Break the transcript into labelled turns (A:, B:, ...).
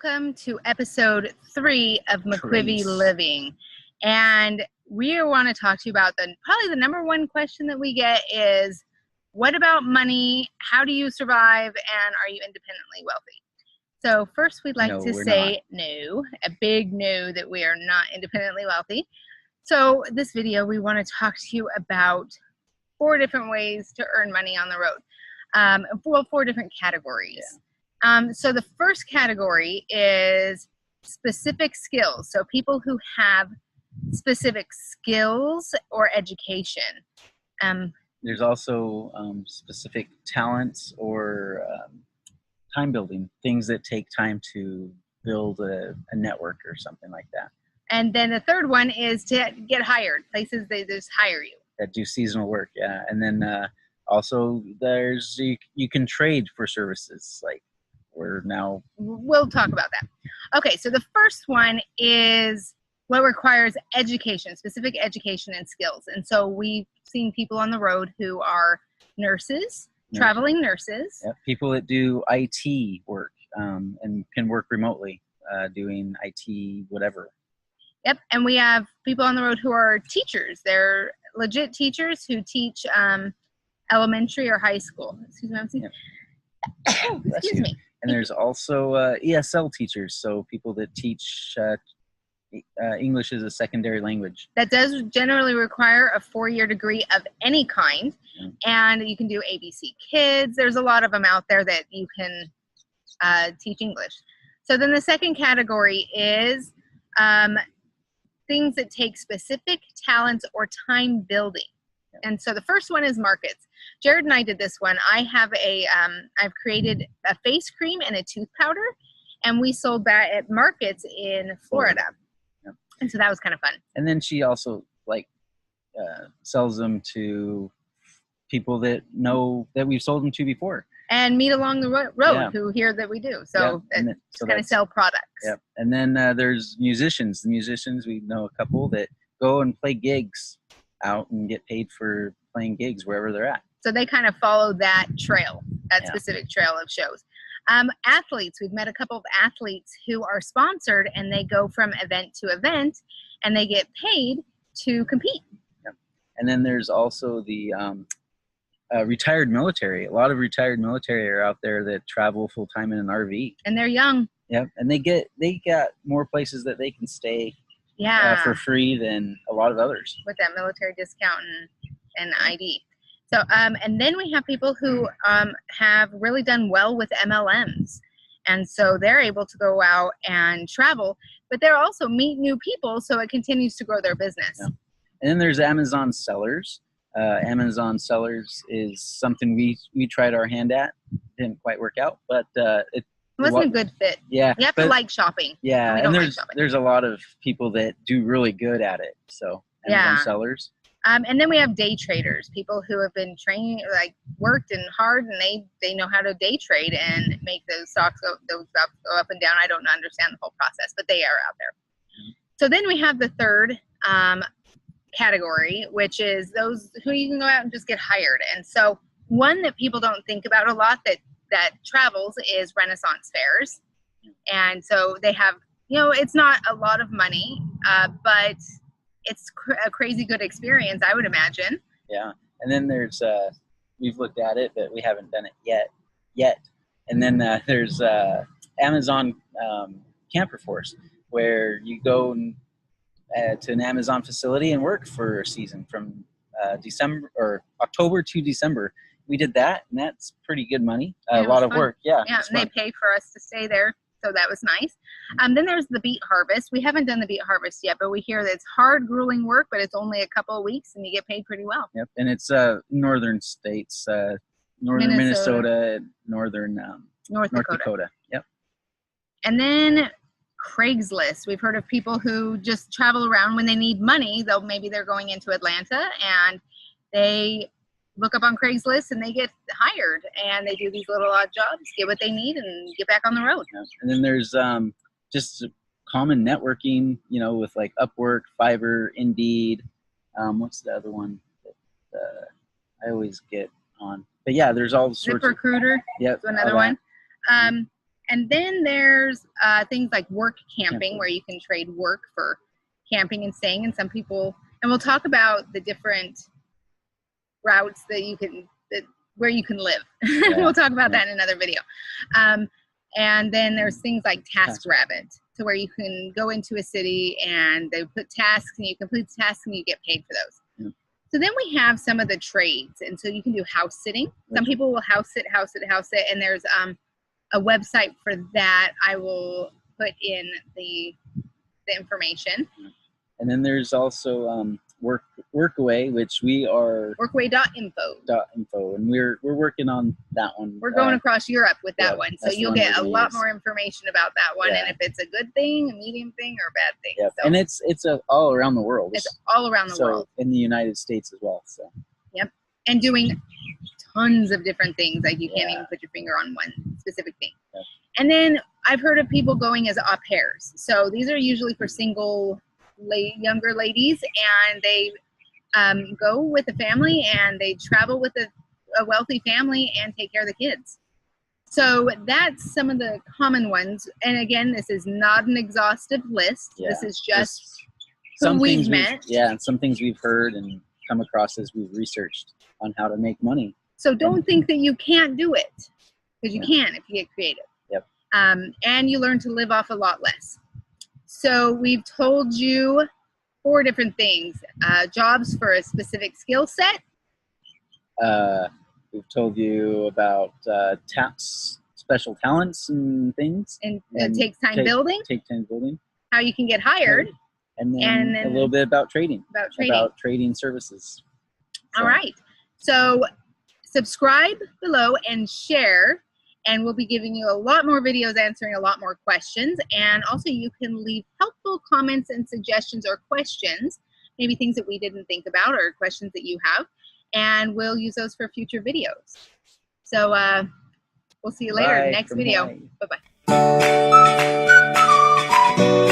A: welcome to episode 3 of Mcquivey Living. And we want to talk to you about probably the number one question that we get is, what about money? How do you survive? And are you independently wealthy? So first we'd like to say no, a big no, that we are not independently wealthy. So this video, we want to talk to you about 4 different ways to earn money on the road. 4 different categories. Yeah. So the first category is specific skills. So people who have specific skills or education.
B: There's also specific talents or time building, things that take time to build a network or something like that.
A: And then the third one is to get hired, places they just hire you.
B: That do seasonal work, yeah. And then also there's, you can trade for services, like
A: we'll talk about that. Okay, so the first one is what requires education, specific education and skills. And so we've seen people on the road who are nurses, traveling nurses.
B: Yep. People that do IT work and can work remotely doing IT, whatever.
A: Yep, and we have people on the road who are teachers. They're legit teachers who teach elementary or high school. Excuse me.
B: Yep.
A: Excuse me.
B: And there's also ESL teachers, so people that teach English as a secondary language.
A: That does generally require a 4-year degree of any kind, and you can do ABC Kids. There's a lot of them out there that you can teach English. So then the second category is things that take specific talents or time building. And so the first one is markets. Jared and I did this one. I have I've created a face cream and a tooth powder, and we sold that at markets in Florida.
B: Yep.
A: And so that was kind of fun.
B: And then she also sells them to people that know that we've sold them to before.
A: And meet along the road who hear that we do. So it's kind of sell products.
B: Yep. And then there's musicians. The musicians, we know a couple that go and play gigs out and get paid for playing gigs wherever they're at.
A: So they kind of follow that trail, specific trail of shows. Athletes, we've met a couple of athletes who are sponsored, and they go from event to event, and they get paid to compete.
B: Yep. And then there's also the retired military. A lot of retired military are out there that travel full time in an RV.
A: And they're young.
B: Yep. And they got more places that they can stay for free than a lot of others.
A: With that military discount and ID. So, and then we have people who have really done well with MLMs. And so they're able to go out and travel, but they're also meet new people, so it continues to grow their business. Yeah.
B: And then there's Amazon sellers. Amazon sellers is something we tried our hand at. Didn't quite work out, but it
A: wasn't a good fit.
B: Yeah.
A: You have to like shopping.
B: Yeah. And there's a lot of people that do really good at it. So Amazon sellers.
A: And then we have day traders, people who have been training, worked and hard, and they know how to day trade and make those stocks go up and down. I don't understand the whole process, but they are out there. Mm-hmm. So then we have the third category, which is those who you can go out and just get hired. And so one that people don't think about a lot that travels is Renaissance fairs. And so they have, it's not a lot of money, but it's a crazy good experience, I would imagine.
B: Yeah. And then there's, we've looked at it, but we haven't done it yet. And then there's Amazon Camper Force, where you go to an Amazon facility and work for a season from December or October to December. We did that, and that's pretty good money. A lot of work. Yeah.
A: Yeah, and they pay for us to stay there. So that was nice. Then there's the beet harvest. We haven't done the beet harvest yet, but we hear that it's hard, grueling work, but it's only a couple of weeks, and you get paid pretty well.
B: Yep, and it's northern states, northern Minnesota, northern North Dakota. Yep.
A: And then Craigslist. We've heard of people who just travel around when they need money. Maybe they're going into Atlanta, and they look up on Craigslist and they get hired, and they do these little odd jobs, get what they need, and get back on the road.
B: And then there's just common networking, with like Upwork, Fiverr, Indeed. What's the other one that I always get on? But yeah, there's all sorts
A: ZipRecruiter.
B: Yep.
A: Another one. And then there's things like work camping, where you can trade work for camping and staying. And some people, and we'll talk about the different routes that you can, where you can live. Yeah. We'll talk about that in another video. And then there's things like TaskRabbit, so where you can go into a city and they put tasks and you complete the tasks and you get paid for those. Yeah. So then we have some of the trades, and so you can do house sitting. Some people will house sit, and there's a website for that. I will put in the information.
B: And then there's also Workaway, which we are
A: Workaway.info,
B: and we're working on that one.
A: We're going across Europe with that one, so you'll get a lot more information about that one, and if it's a good thing, a medium thing, or a bad thing.
B: Yep. So, and it's all around the world.
A: It's all around the world.
B: In the United States as well. So.
A: Yep, and doing tons of different things. Like you can't even put your finger on one specific thing. Yep. And then I've heard of people going as au pairs. So these are usually for single younger ladies, and they go with a family and they travel with a wealthy family and take care of the kids. So that's some of the common ones. And again, this is not an exhaustive list. Yeah. This is just who we've met.
B: And some things we've heard and come across as we've researched on how to make money.
A: So don't think that you can't do it, because you can if you get creative.
B: Yep.
A: And you learn to live off a lot less. So we've told you 4 different things. Jobs for a specific skill set.
B: We've told you about special talents and things.
A: And takes time building.
B: Take time building.
A: How you can get hired.
B: And then a little bit about trading. About trading services.
A: So. All right. So subscribe below and share. And we'll be giving you a lot more videos answering a lot more questions. And also you can leave helpful comments and suggestions or questions, maybe things that we didn't think about or questions that you have. And we'll use those for future videos. So we'll see you later in the next video. Bye-bye.